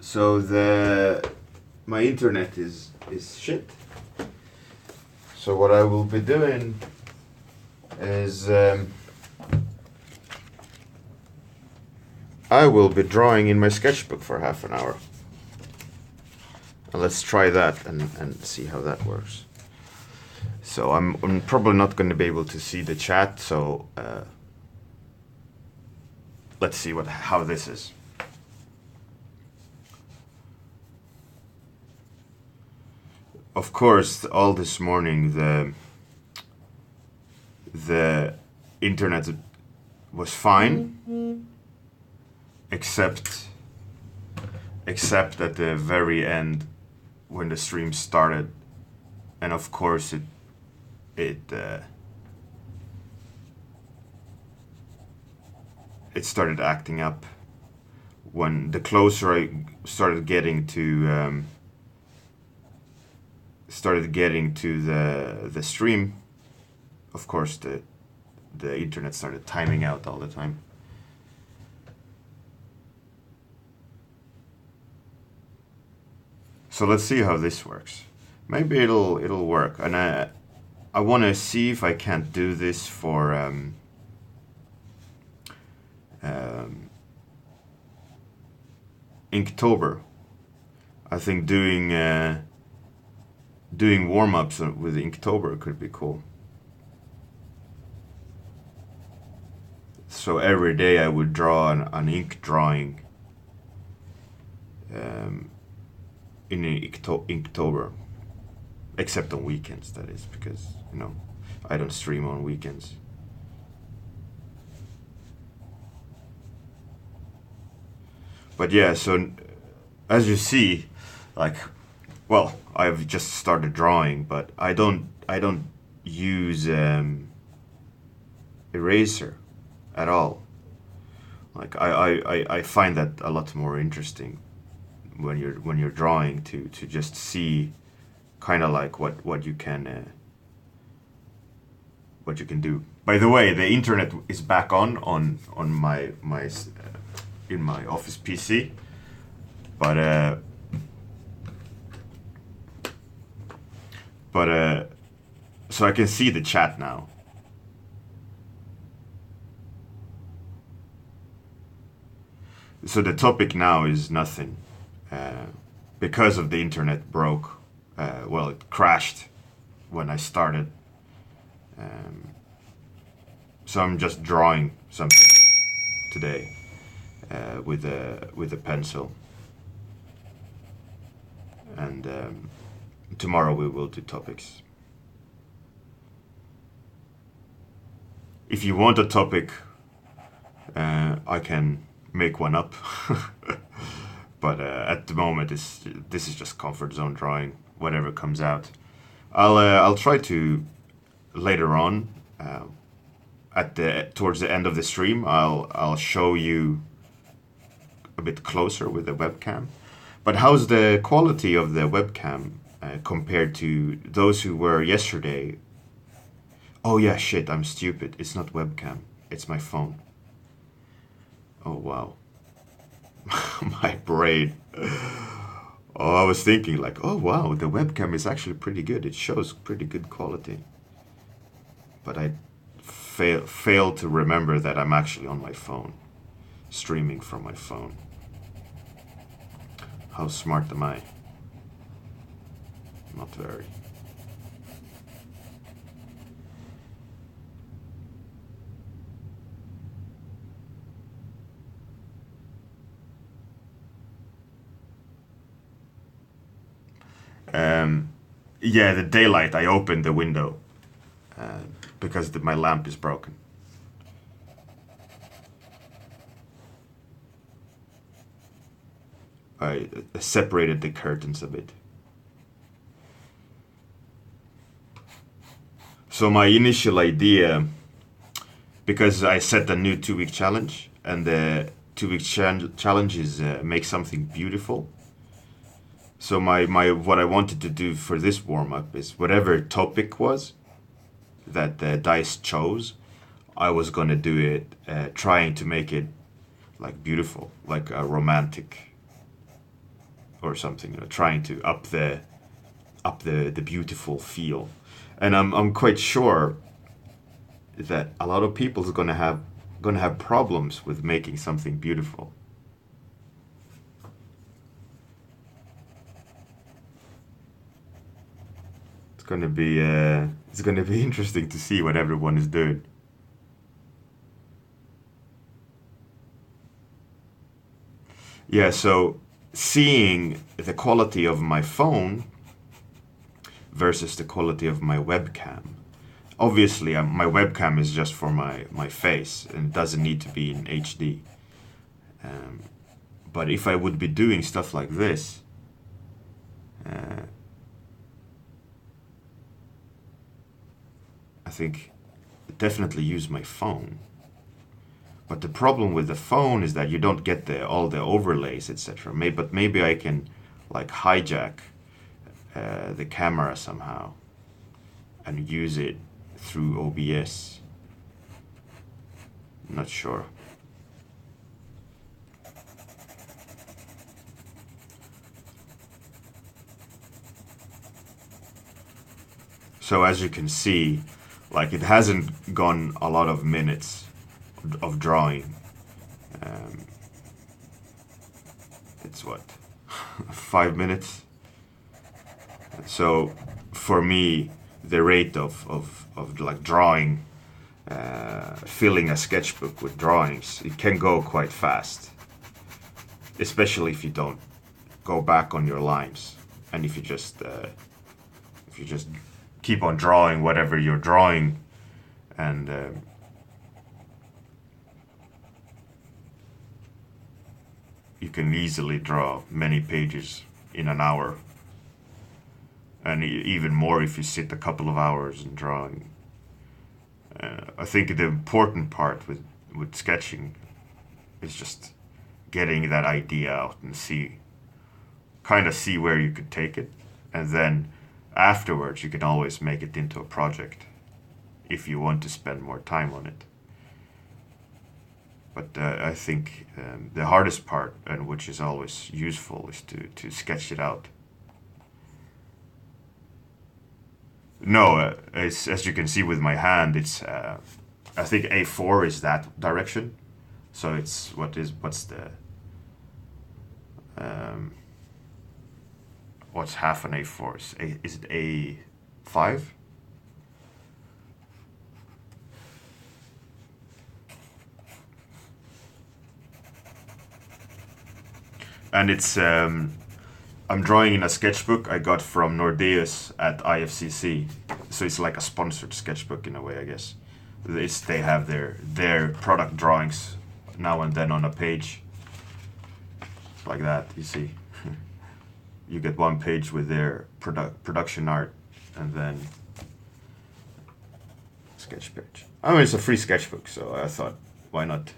So my internet is shit. So what I will be doing is I will be drawing in my sketchbook for half an hour. And let's try that and see how that works. So I'm probably not going to be able to see the chat, so let's see how this is. Of course, all this morning the internet was fine, except at the very end when the stream started, and of course it started acting up when the closer I started getting to the stream. Of course the internet started timing out all the time. So let's see how this works. Maybe it'll work, and I want to see if I can't do this for Inktober. I think doing warm-ups with Inktober could be cool. So every day I would draw an ink drawing in Inktober, except on weekends, that is, because I don't stream on weekends. But yeah, so as you see, well, I've just started drawing, but I don't use eraser at all. I find that a lot more interesting when you're drawing to just see kind of like what you can do. By the way, the internet is back on my in my office PC, but so I can see the chat now. So the topic now is nothing, because of the internet broke. Well, it crashed when I started. So I'm just drawing something today with a pencil, and tomorrow we will do topics. If you want a topic, I can make one up. But at the moment, this is just comfort zone drawing. Whatever comes out, I'll try to later on. Towards the end of the stream, I'll show you a bit closer with the webcam. But how's the quality of the webcam compared to those who were yesterday? Oh yeah, shit, I'm stupid. It's not webcam. It's my phone. Oh wow. My brain. Oh, I was thinking oh wow, the webcam is actually pretty good. It shows pretty good quality. But I failed to remember that I'm actually on my phone, streaming from my phone. How smart am I? Not very. Yeah, the daylight, I opened the window because my lamp is broken. I separated the curtains a bit. So my initial idea, because I set a new 2-week challenge, and the 2-week challenge is make something beautiful. So what I wanted to do for this warm-up is whatever topic was that the dice chose, I was going to do it, trying to make it beautiful, like a romantic or something, you know, trying to up the beautiful feel. And I'm quite sure that a lot of people is gonna have problems with making something beautiful. It's gonna be interesting to see what everyone is doing. Yeah, so seeing the quality of my phone versus the quality of my webcam. Obviously, my webcam is just for my face and it doesn't need to be in HD. Um, but if I would be doing stuff like this, uh, I think definitely use my phone. But the problem with the phone is that you don't get all the overlays, etc. But maybe I can like hijack the camera somehow and use it through OBS. Not sure. So as you can see, like it hasn't gone a lot of minutes of drawing. It's what, 5 minutes? So for me, the rate of like drawing, filling a sketchbook with drawings, it can go quite fast. Especially if you don't go back on your lines, and if you just keep on drawing whatever you're drawing, and you can easily draw many pages in an hour, and even more if you sit a couple of hours and drawing. I think the important part with sketching is just getting that idea out and kind of see where you could take it, and then afterwards you can always make it into a project if you want to spend more time on it. But I think the hardest part, and which is always useful, is to sketch it out. No, as you can see with my hand, it's I think A4 is that direction. So it's what's half an A4? Is it A5? And it's I'm drawing in a sketchbook I got from Nordeus at IFCC, so it's like a sponsored sketchbook in a way, I guess. They have their product drawings now and then on a page, like that. You see, you get one page with their production art, and then sketch page. I mean, it's a free sketchbook, so I thought, why not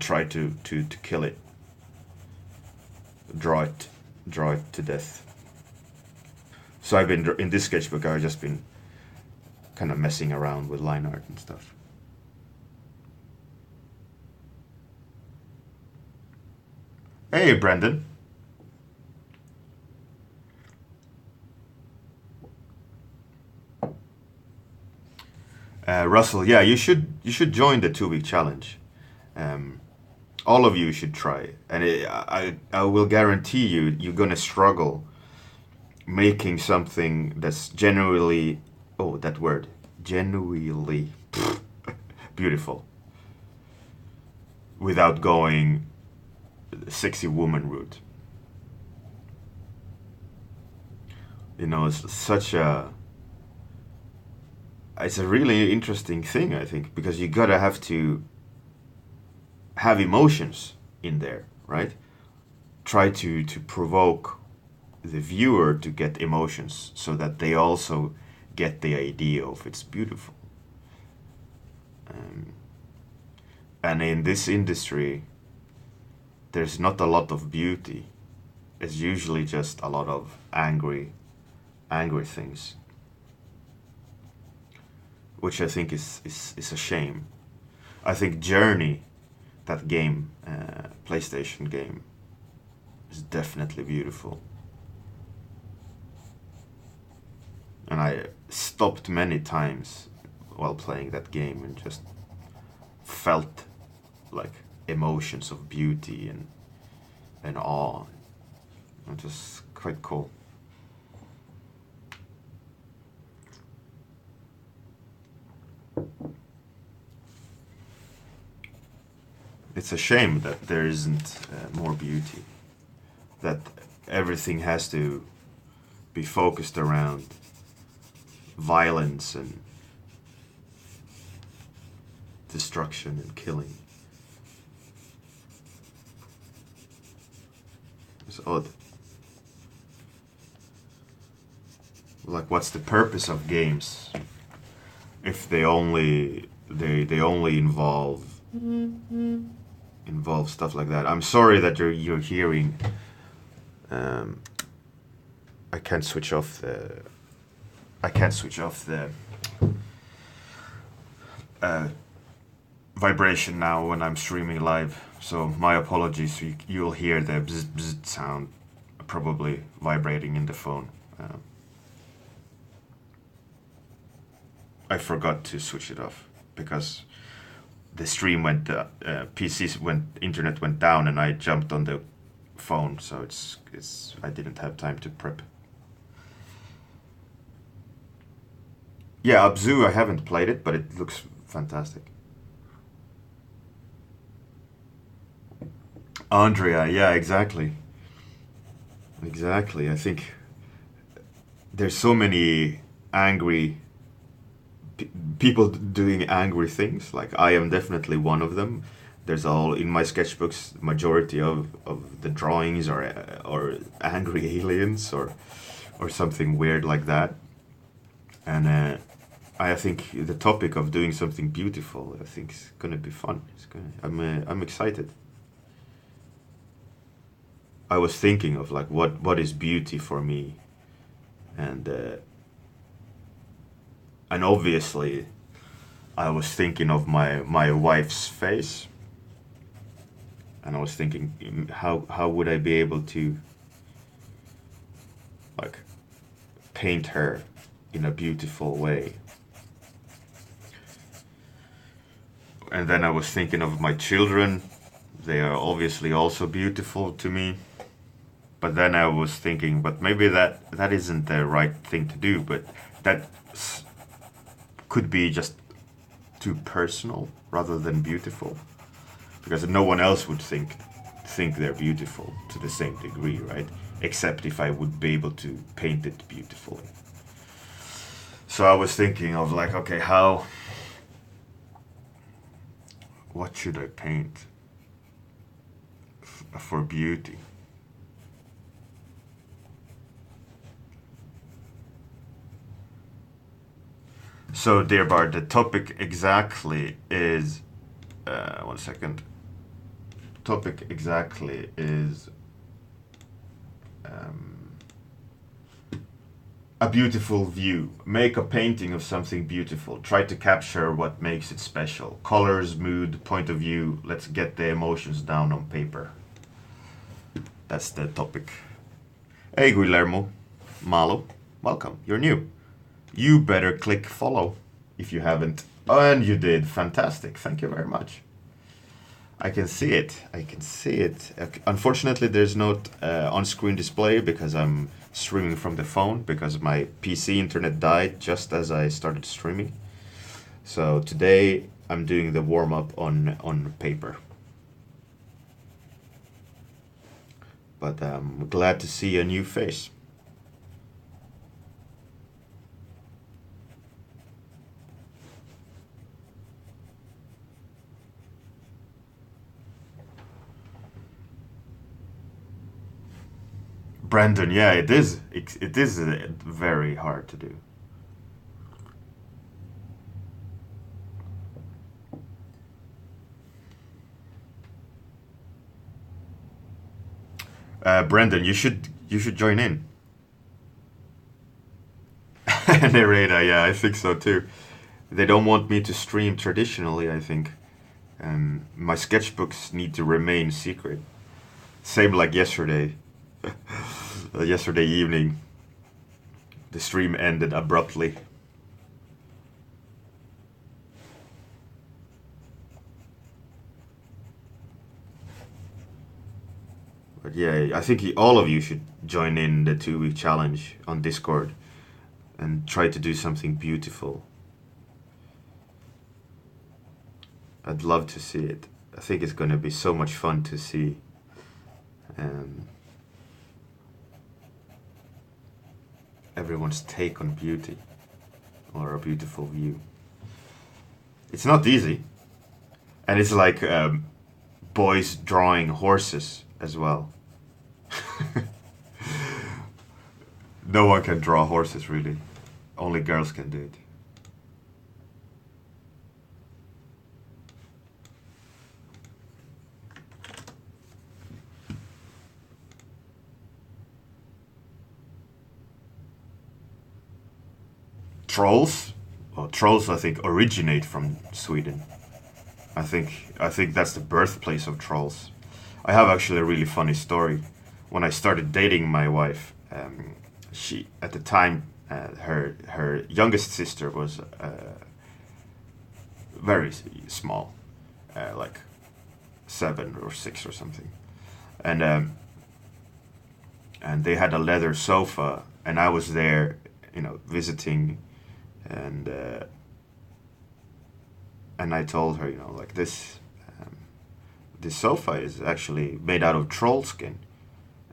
try to kill it, draw it to death. So I've been in this sketchbook. I've just been kind of messing around with line art and stuff. Hey, Brendan. Russell, yeah, you should join the 2-week challenge. All of you should try, and I will guarantee you're gonna struggle making something that's genuinely, oh, that word, genuinely beautiful, without going sexy woman route. You know, it's a really interesting thing, I think, because you gotta have to have emotions in there, right? Try to provoke the viewer to get emotions so that they also get the idea of it's beautiful. And in this industry, there's not a lot of beauty. It's usually just a lot of angry things, which I think is a shame. I think Journey, that game, PlayStation game, is definitely beautiful. and I stopped many times while playing that game and just felt like emotions of beauty and awe. It was quite cool. It's a shame that there isn't more beauty, that everything has to be focused around violence and destruction and killing. It's odd. Like, what's the purpose of games if they only involve stuff like that? I'm sorry that you're hearing. I can't switch off the vibration now when I'm streaming live. So my apologies. You'll hear the bzz bzz sound probably vibrating in the phone. I forgot to switch it off because the stream went, internet went down, and I jumped on the phone. So I didn't have time to prep. Yeah, Abzu, I haven't played it, but it looks fantastic. Andrea, yeah, exactly. Exactly. I think there's so many angry people doing angry things. Like, I am definitely one of them. There's all in my sketchbooks. Majority of the drawings are angry aliens or something weird like that. And I think the topic of doing something beautiful, I think, is gonna be fun. I'm excited. I was thinking of like what is beauty for me, and obviously I was thinking of my wife's face, and I was thinking how would I be able to like paint her in a beautiful way. And then I was thinking of my children. They are obviously also beautiful to me. But then I was thinking, but maybe that isn't the right thing to do, but that could be just too personal rather than beautiful, because no one else would think they're beautiful to the same degree, right? Except if I would be able to paint it beautifully. So I was thinking of like, okay, what should I paint for beauty? So, dear Bard, the topic exactly is... one second. Topic exactly is... a beautiful view. Make a painting of something beautiful. Try to capture what makes it special. Colors, mood, point of view. Let's get the emotions down on paper. That's the topic. Hey, Guillermo. Malo. Welcome. You're new. You better click follow if you haven't. Oh, and you did. Fantastic. Thank you very much. I can see it. I can see it. Unfortunately, there's no on-screen display because I'm streaming from the phone, because my PC internet died just as I started streaming. So today I'm doing the warm-up on paper. But I'm glad to see a new face. Brandon, yeah, it is. It is very hard to do. Brandon, you should join in. Nereda, yeah, I think so too. They don't want me to stream traditionally, I think. My sketchbooks need to remain secret. Same like yesterday. Yesterday evening, The stream ended abruptly. But yeah, I think all of you should join in the 2-week challenge on Discord and try to do something beautiful. I'd love to see it. I think it's going to be so much fun to see. Everyone's take on beauty or a beautiful view. It's not easy. And it's like boys drawing horses as well. No one can draw horses, really. Only girls can do it. Trolls? Well, trolls, I think, originate from Sweden. I think that's the birthplace of trolls. I have actually a really funny story. When I started dating my wife, she at the time her youngest sister was very small, like 7 or 6 or something, and they had a leather sofa, and I was there, visiting, and I told her, like this sofa is actually made out of troll skin.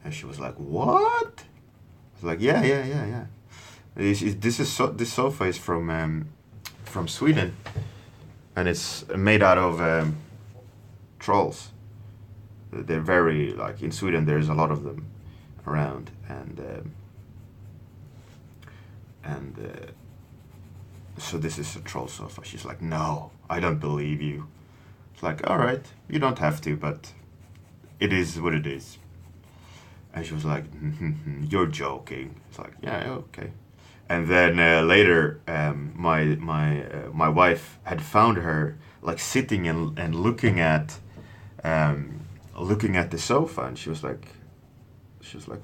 And she was like, what? I was like, yeah. This sofa is from Sweden, and it's made out of trolls. They're very, like, in Sweden there's a lot of them around, and so this is a troll sofa. She's like, no, I don't believe you. It's like, all right, you don't have to, but it is what it is. And she was like, you're joking. It's like, yeah, okay. And then later, my wife had found her like sitting and looking at the sofa, and she was like,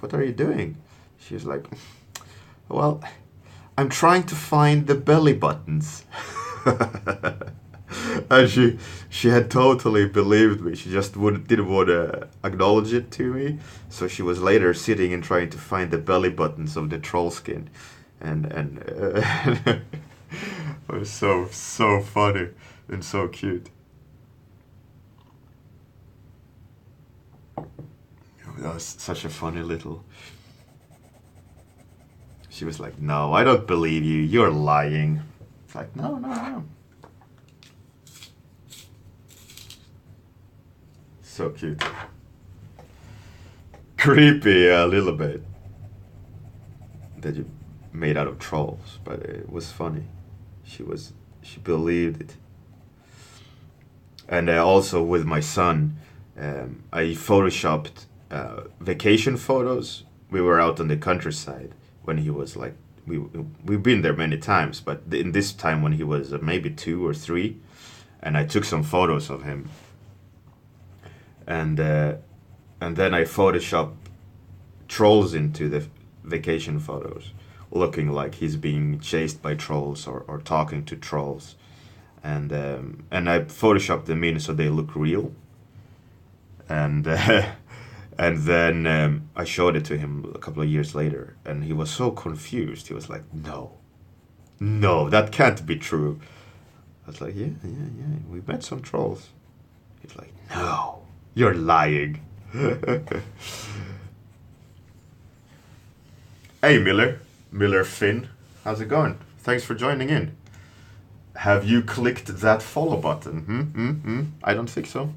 what are you doing? She was like, well, I'm trying to find the belly buttons. And she had totally believed me. She just didn't want to acknowledge it to me. So she was later sitting and trying to find the belly buttons of the troll skin, and it was so funny and so cute. That was such a funny little. She was like, no, I don't believe you. You're lying. It's like, no. So cute. Creepy a little bit. That you made out of trolls, but it was funny. She believed it. And also with my son, I photoshopped vacation photos. We were out on the countryside when he was like, we've been there many times, but in this time when he was maybe 2 or 3, and I took some photos of him. And then I photoshopped trolls into the vacation photos, looking like he's being chased by trolls or talking to trolls, and I photoshopped them in so they look real. And and then I showed it to him a couple of years later, and he was so confused. He was like, "No, that can't be true." I was like, "Yeah, we met some trolls." He's like, "No. You're lying." Hey, Miller Finn, how's it going? Thanks for joining in. Have you clicked that follow button? I don't think so.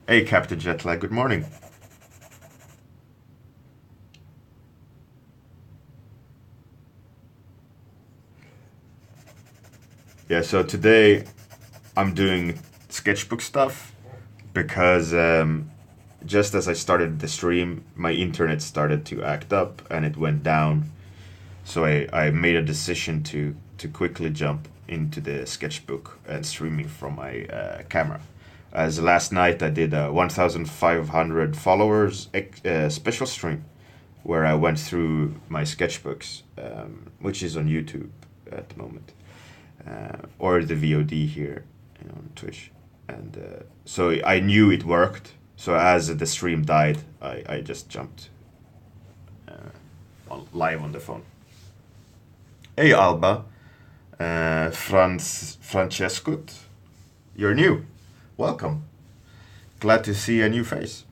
Hey, Captain Jetlag, good morning. Yeah, so today I'm doing sketchbook stuff because just as I started the stream, my internet started to act up and it went down. So I made a decision to quickly jump into the sketchbook and streaming from my camera. As last night I did a 1,500 followers special stream, where I went through my sketchbooks, which is on YouTube at the moment, or the VOD here on Twitch. And so I knew it worked. So as the stream died, I just jumped live on the phone. Hey Alba, Francescut, you're new. Welcome. Glad to see a new face.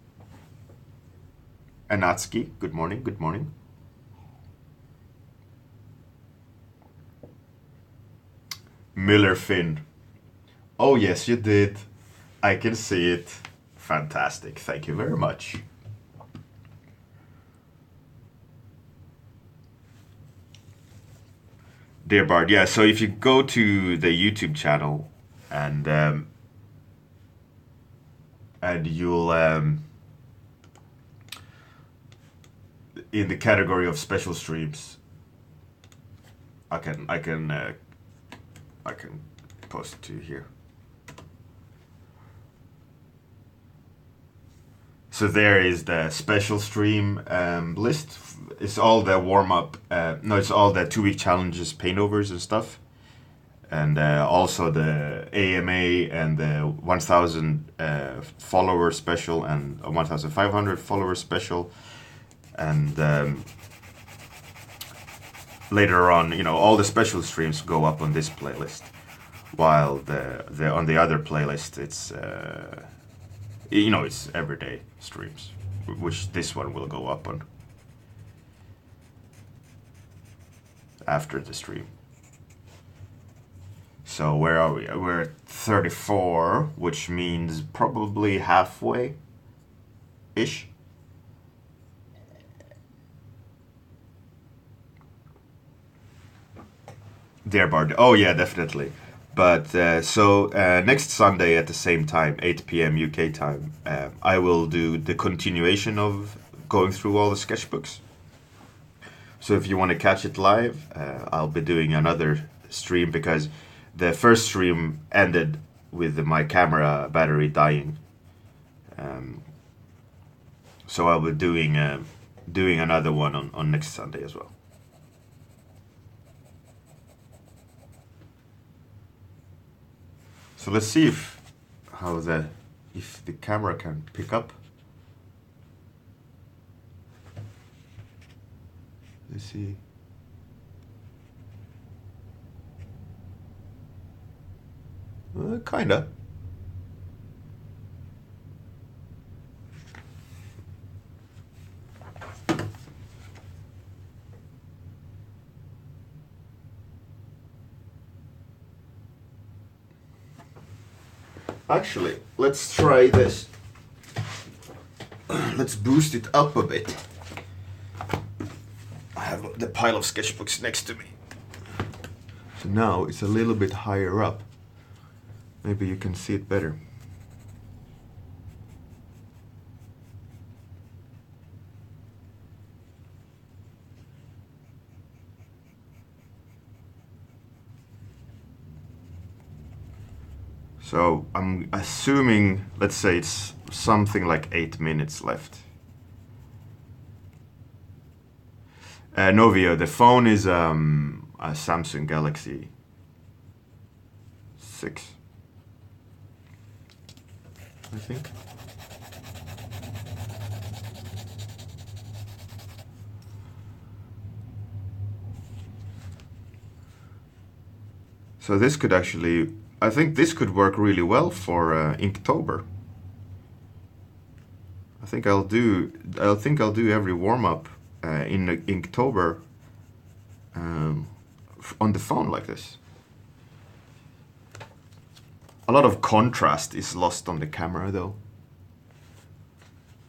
Anatski, good morning, good morning. Miller Finn. Oh yes, you did. I can see it. Fantastic. Thank you very much. Dear Bard, yeah, so if you go to the YouTube channel and you'll in the category of special streams, I can post it to you here. So there is the special stream list. It's all the warm-up, it's all the 2-week challenges, paintovers and stuff. And also the AMA and the 1,000 follower special and 1,500 follower special. And later on, all the special streams go up on this playlist. While the on the other playlist, it's it's everyday streams, which this one will go up on after the stream. So where are we? We're at 34, which means probably halfway-ish. Dear Bard. Oh yeah, definitely. But next Sunday at the same time, 8 p.m. UK time, I will do the continuation of going through all the sketchbooks. So if you want to catch it live, I'll be doing another stream because the first stream ended with my camera battery dying. So I'll be doing another one on next Sunday as well. So let's see if the camera can pick up. Let's see. Kinda. Actually, let's try this. Let's boost it up a bit. I have the pile of sketchbooks next to me. So now it's a little bit higher up. Maybe you can see it better. So I'm assuming, let's say it's something like 8 minutes left. Novio, the phone is a Samsung Galaxy 6, I think. So this could actually, I think this could work really well for Inktober. I think I'll do every warm-up in Inktober on the phone like this. A lot of contrast is lost on the camera though.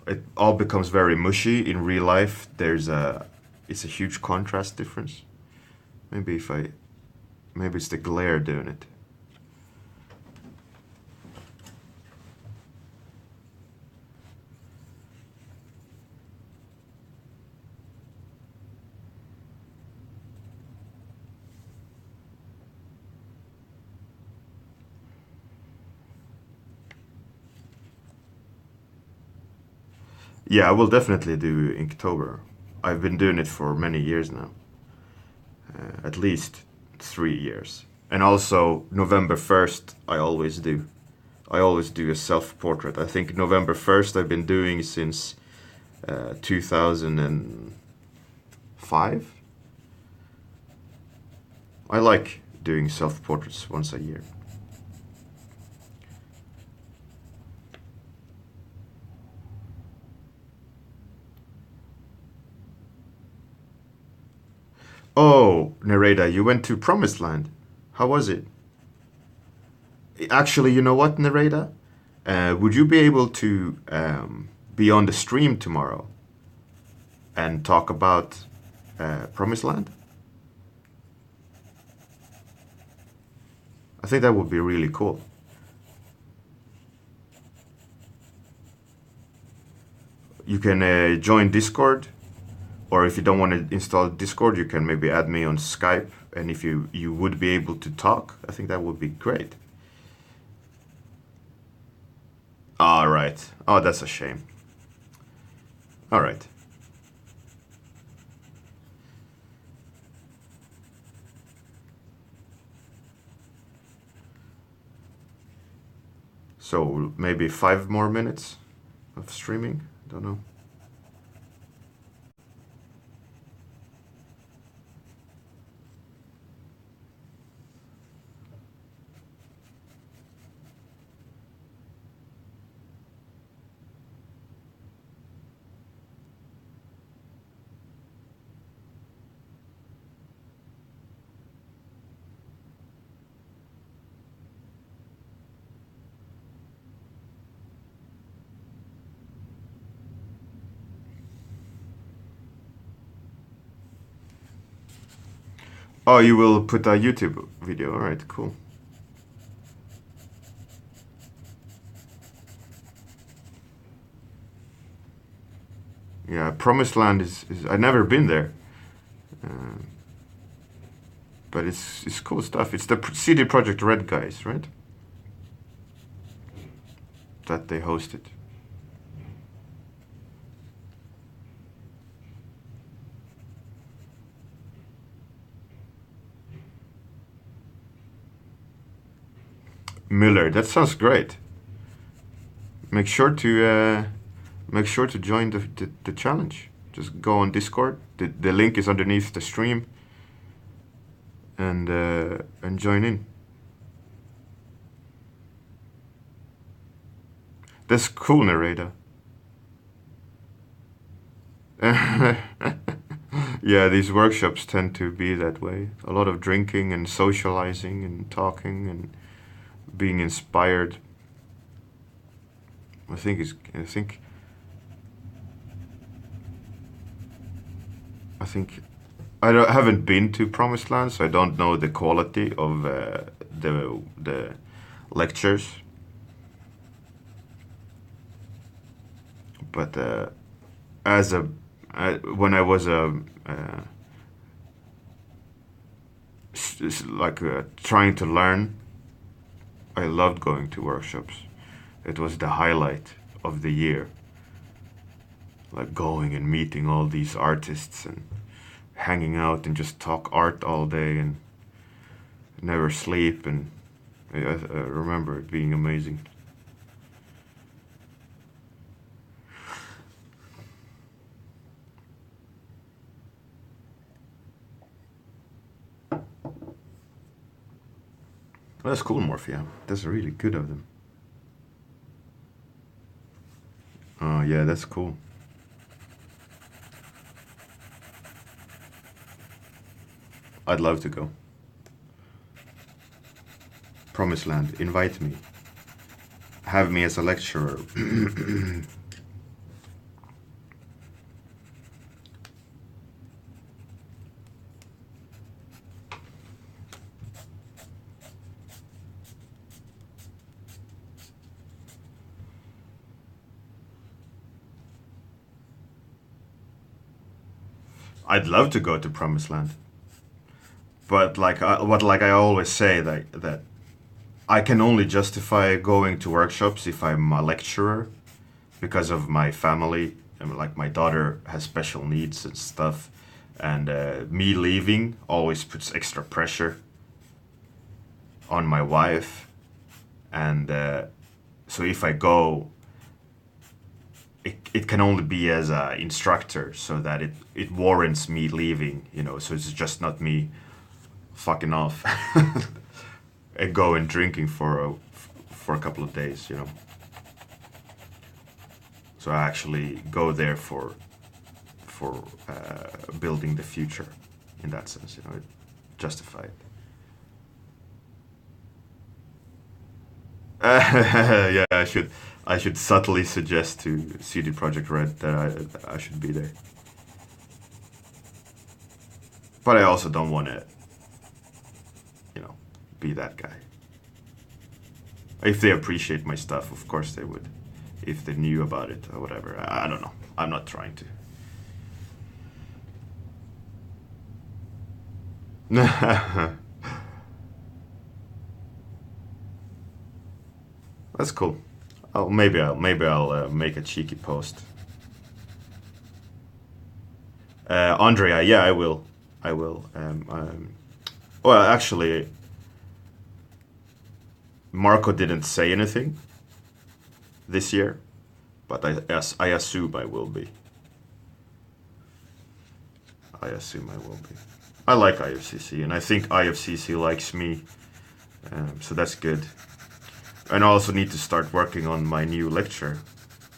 It all becomes very mushy in real life. It's a huge contrast difference. Maybe it's the glare doing it. Yeah, I will definitely do Inktober. I've been doing it for many years now, at least 3 years. And also November 1st, I always do. I always do a self-portrait. I think November 1st I've been doing since 2005. I like doing self-portraits once a year. Oh, Nereda, you went to Promised Land. How was it? Actually, you know what, Nereda? Would you be able to be on the stream tomorrow and talk about Promised Land? I think that would be really cool. You can join Discord, or if you don't want to install Discord, you can maybe add me on Skype. And if you would be able to talk, I think that would be great. All right. Oh, that's a shame. All right. So maybe 5 more minutes of streaming. Don't know. Oh, you will put a YouTube video. All right, cool. Yeah, Promised Land is I've never been there, but it's cool stuff. It's the CD Projekt Red guys, right? That they hosted. Miller, that sounds great. Make sure to join the challenge. Just go on Discord. The link is underneath the stream, and join in. That's cool, Narada. Yeah, these workshops tend to be that way. A lot of drinking and socializing and talking and being inspired. I think I haven't been to Promised Land, so I don't know the quality of the lectures. But when I was trying to learn, I loved going to workshops. It was the highlight of the year. Like going and meeting all these artists and hanging out and just talk art all day and never sleep. And I remember it being amazing. Well, that's cool, Morphia. That's really good of them. Oh, yeah, that's cool. I'd love to go. Promised Land, invite me. Have me as a lecturer. I'd love to go to Promised Land, but like I always say, that I can only justify going to workshops if I'm a lecturer, because of my family And like my daughter has special needs and stuff, and me leaving always puts extra pressure on my wife, and so if I go, it can only be as an instructor, so that it warrants me leaving, you know. So it's just not me fucking off and going drinking for a couple of days, you know. So I actually go there for building the future, in that sense, you know, justified. Yeah, I should subtly suggest to CD Projekt Red that I should be there. But I also don't want to, you know, be that guy. If they appreciate my stuff, of course they would. If they knew about it or whatever, I don't know. I'm not trying to. That's cool. Maybe I'll make a cheeky post. Andrea, yeah, I will. Well, actually, Marco didn't say anything this year, but I assume I will be. I like IFCC, and I think IFCC likes me, so that's good. And I also need to start working on my new lecture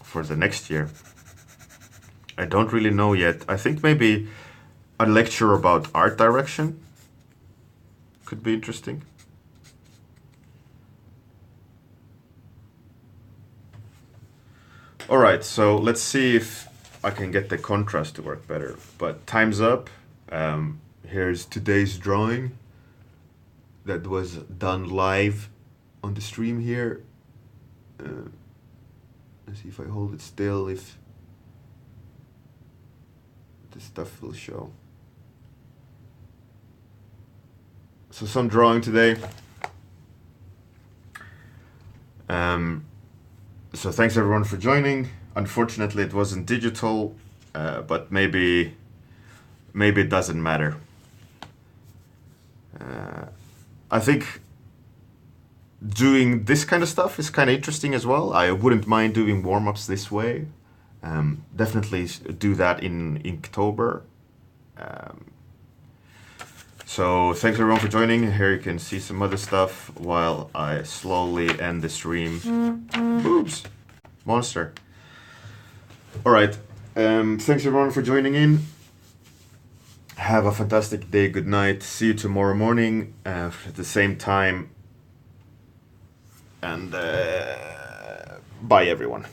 for the next year. I don't really know yet. I think maybe a lecture about art direction could be interesting. All right, so let's see if I can get the contrast to work better. But time's up. Here's today's drawing that was done live on the stream here. Let's see if I hold it still, if the stuff will show. So some drawing today. So thanks everyone for joining. Unfortunately, it wasn't digital, but maybe it doesn't matter. I think doing this kind of stuff is kind of interesting as well. I wouldn't mind doing warm-ups this way. Definitely do that in October. So thanks everyone for joining. Here you can see some other stuff while I slowly end the stream. Boobs. Monster. All right. Thanks everyone for joining in. Have a fantastic day. Good night. See you tomorrow morning at the same time. And bye everyone.